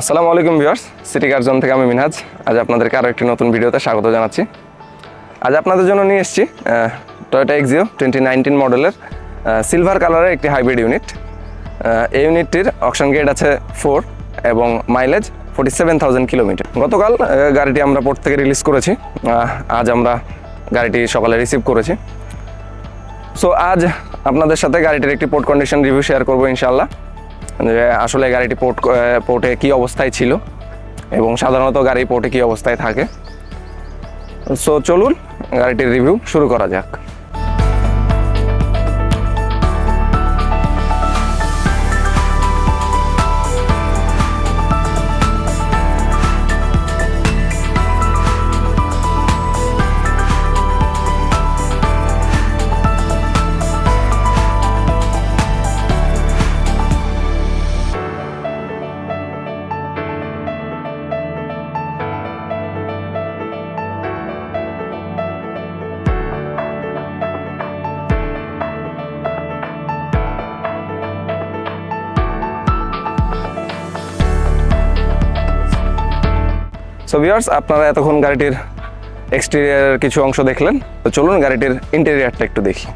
আসসালামু আলাইকুম viewers, city কার zone থেকে আমি মিনহাজ। আজ আপনাদেরকে আরও একটি নতুন ভিডিওতে স্বাগত জানাচ্ছি। আজ আপনাদের জন্য নিয়ে এসেছি টয়োটা এক্সিও 2019 মডেলের সিলভার কালারের একটি হাইব্রিড ইউনিট। এই ইউনিটটির অকশন গ্রেড আছে 4 এবং মাইলেজ 47,000 কিলোমিটার। গতকাল গাড়িটি আমরা পোর্ট থেকে রিলিজ করেছি, আজ আমরা গাড়িটি সকালে রিসিভ করেছি। সো আজ আপনাদের সাথে গাড়িটির একটি পোর্ট কন্ডিশন রিভিউ শেয়ার করবো ইনশাআল্লাহ, যে আসলে গাড়িটি পোর্টে কী অবস্থায় ছিল এবং সাধারণত গাড়ি পোর্টে কী অবস্থায় থাকে। সো চলুন গাড়িটির রিভিউ শুরু করা যাক। সো ভিউয়ার্স, আপনারা এতক্ষণ গাড়িটির এক্সটেরিয়ারের কিছু অংশ দেখলেন, তো চলুন গাড়িটির ইন্টেরিয়ারটা একটু দেখি।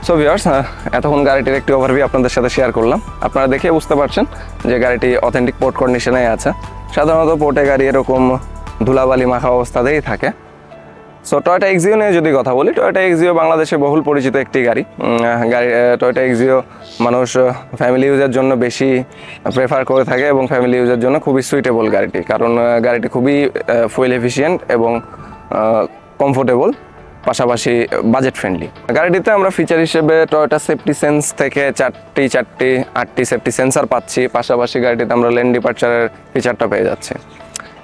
সো ভিউয়ার্স, এতক্ষণ গাড়িটির একটি ওভারভিউ আপনাদের সাথে শেয়ার করলাম। আপনারা দেখে বুঝতে পারছেন যে গাড়িটি অথেন্টিক পোর্ট কন্ডিশনে আছে। সাধারণত পোর্টে গাড়ি এরকম ধুলাবালি মাখা অবস্থাতেই থাকে। সো টয়োটা এক্সিও নিয়ে যদি কথা বলি, টয়োটা এক্সিও বাংলাদেশে বহুল পরিচিত একটি গাড়ি। টয়োটা এক্সিও মানুষ ফ্যামিলি ইউজের জন্য বেশি প্রেফার করে থাকে এবং ফ্যামিলি ইউজের জন্য খুবই সুইটেবল গাড়িটি, কারণ গাড়িটি খুবই ফুয়েল এফিশিয়েন্ট এবং কমফোর্টেবল, পাশাপাশি বাজেট ফ্রেন্ডলি। গাড়িটিতে আমরা ফিচার হিসেবে টয়োটা সেফটি সেন্স থেকে 8টি সেফটি সেন্সার পাচ্ছি। পাশাপাশি গাড়িটিতে আমরা লেন ডিপারচারের ফিচারটা পেয়ে যাচ্ছি।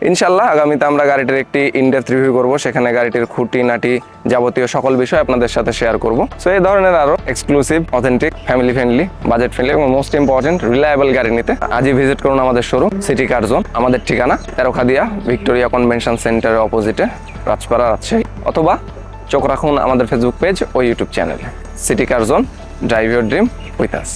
ইনশাল্লাহ আগামীতে আমরা গাড়িটির একটি ইনডেপথ রিভিউ করব, সেখানে গাড়িটির খুঁটিনাটি যাবতীয় সকল বিষয় আপনাদের সাথে শেয়ার করব। সো এই ধরনের আরও exclusive, authentic, family friendly, budget friendly এবং মোস্ট ইম্পর্টেন্ট রিলায়েবল গাড়ি নিতে আজই ভিজিট করুন আমাদের শোরুম সিটি কার জোন। আমাদের ঠিকানা তেরোখাদিয়া ভিক্টোরিয়া কনভেনশন সেন্টারের অপোজিটে, রাজপাড়া, রাজশাহী। অথবা চোখ রাখুন আমাদের ফেসবুক পেজ ও ইউটিউব চ্যানেলে, city car zone, drive your dream with us.